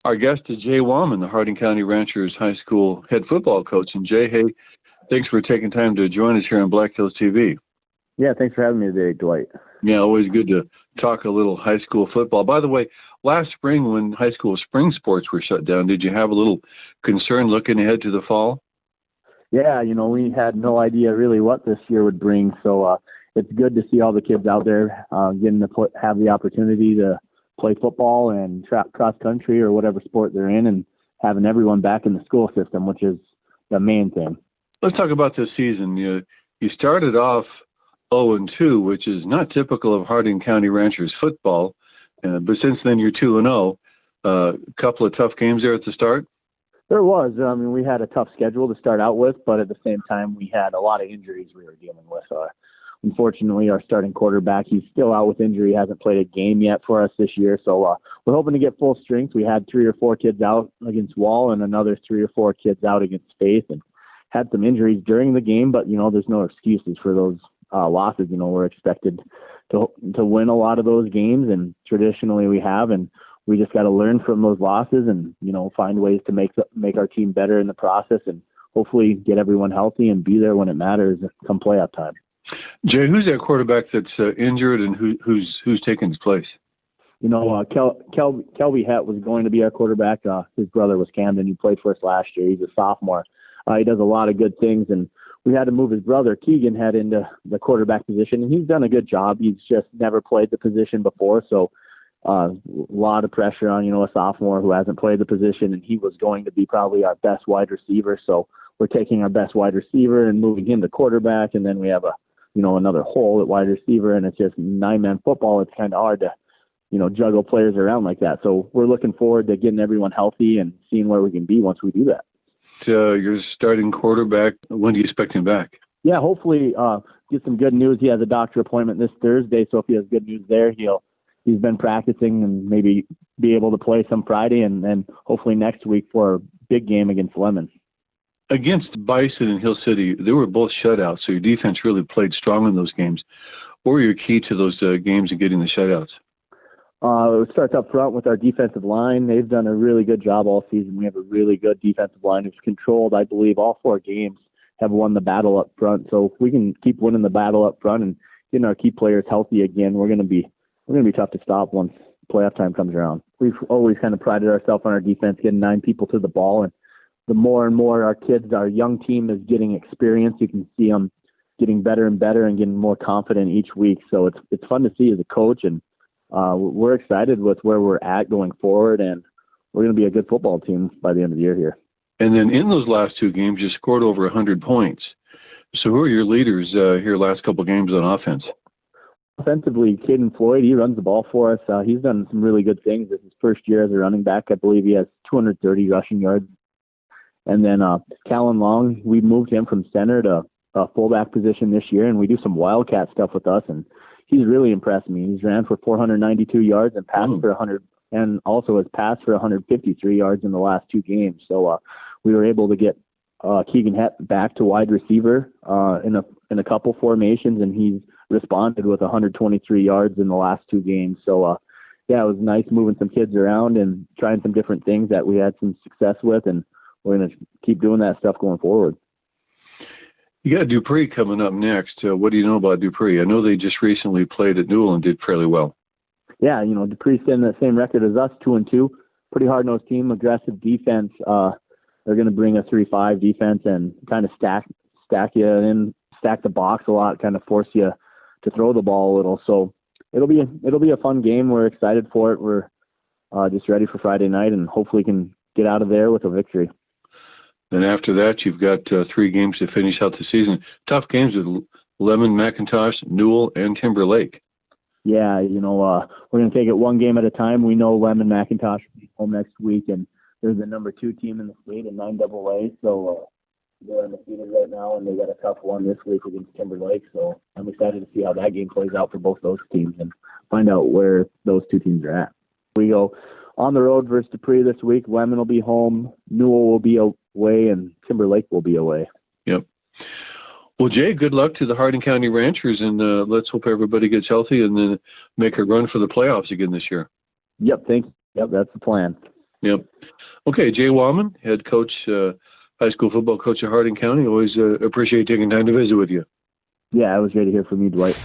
Our guest is Jay Wammen, the Hardin County Ranchers High School head football coach. And Jay, hey, thanks for taking time to join us here on Black Hills TV. Yeah, thanks for having me today, Dwight. Yeah, always good to talk a little high school football. By the way, last spring when high school spring sports were shut down, did you have a little concern looking ahead to the fall? Yeah, we had no idea really what this year would bring. So it's good to see all the kids out there getting to have the opportunity to play football and cross country or whatever sport they're in, and having everyone back in the school system, which is the main thing. Let's talk about this season. You started off 0-2, which is not typical of Hardin County Ranchers football, but since then you're 2-0. A couple of tough games there at the start. There was. We had a tough schedule to start out with, but at the same time, we had a lot of injuries we were dealing with. Unfortunately, our starting quarterback, he's still out with injury. He hasn't played a game yet for us this year. So we're hoping to get full strength. We had 3 or 4 kids out against Wall and another 3 or 4 kids out against Faith, and had some injuries during the game. But, there's no excuses for those losses. We're expected to win a lot of those games, and traditionally we have. And we just got to learn from those losses and, find ways to make our team better in the process, and hopefully get everyone healthy and be there when it matters come playoff time. Jay, who's that quarterback that's injured, and who's taking his place? Kelby Het was going to be our quarterback. His brother was Camden. He played for us last year. He's a sophomore. He does a lot of good things, and we had to move his brother Keegan Het into the quarterback position, and he's done a good job. He's just never played the position before, so a lot of pressure on a sophomore who hasn't played the position, and he was going to be probably our best wide receiver. So we're taking our best wide receiver and moving him to quarterback, and then we have another hole at wide receiver, and it's just 9-man football. It's kind of hard to juggle players around like that. So we're looking forward to getting everyone healthy and seeing where we can be once we do that. Your starting quarterback, when do you expect him back? Yeah, hopefully get some good news. He has a doctor appointment this Thursday, so if he has good news there, he's been practicing and maybe be able to play some Friday, and then hopefully next week for a big game against Lemon. Against Bison and Hill City, they were both shutouts, so your defense really played strong in those games. What were your key to those games and getting the shutouts? It starts up front with our defensive line. They've done a really good job all season. We have a really good defensive line who's controlled, I believe, all 4 games, have won the battle up front. So if we can keep winning the battle up front and getting our key players healthy again, we're going to be tough to stop once playoff time comes around. We've always kind of prided ourselves on our defense, getting 9 people to the ball, and the more and more our young team is getting experience, you can see them getting better and better and getting more confident each week. So it's fun to see as a coach, and we're excited with where we're at going forward, and we're going to be a good football team by the end of the year here. And then in those last 2 games, you scored over 100 points. So who are your leaders here last couple games on offense? Offensively, Caden Floyd, he runs the ball for us. He's done some really good things. This is his first year as a running back. I believe he has 230 rushing yards. And then Callan Long, we moved him from center to fullback position this year, and we do some wildcat stuff with us, and he's really impressed me. He's ran for 492 yards and passed for 100, and also has passed for 153 yards in the last 2 games. So we were able to get Keegan Het back to wide receiver in a couple formations, and he's responded with 123 yards in the last 2 games. So it was nice moving some kids around and trying some different things that we had some success with, and we're going to keep doing that stuff going forward. You got Dupree coming up next. What do you know about Dupree? I know they just recently played at Newell and did fairly well. Yeah, Dupree's in the same record as us, 2-2. Pretty hard-nosed team, aggressive defense. They're going to bring a 3-5 defense and kind of stack the box a lot, kind of force you to throw the ball a little. So it'll be a fun game. We're excited for it. We're just ready for Friday night, and hopefully can get out of there with a victory. Then after that, you've got 3 games to finish out the season. Tough games with Lemon, McIntosh, Newell, and Timber Lake. Yeah, we're going to take it one game at a time. We know Lemon McIntosh will be home next week, and they're the number 2 team in the state in 9AA. So they're undefeated right now, and they got a tough one this week against Timber Lake. So I'm excited to see how that game plays out for both those teams and find out where those 2 teams are at. We go on the road versus Dupree this week. Lemon will be home, Newell will be away, and Timber Lake will be away. Yep. Well, Jay, good luck to the Hardin County Ranchers, and let's hope everybody gets healthy and then make a run for the playoffs again this year. Yep, thanks. Yep, that's the plan. Yep. Okay, Jay Wammen, head coach, high school football coach at Harding County. Always appreciate taking time to visit with you. Yeah, it was great to hear from you, Dwight.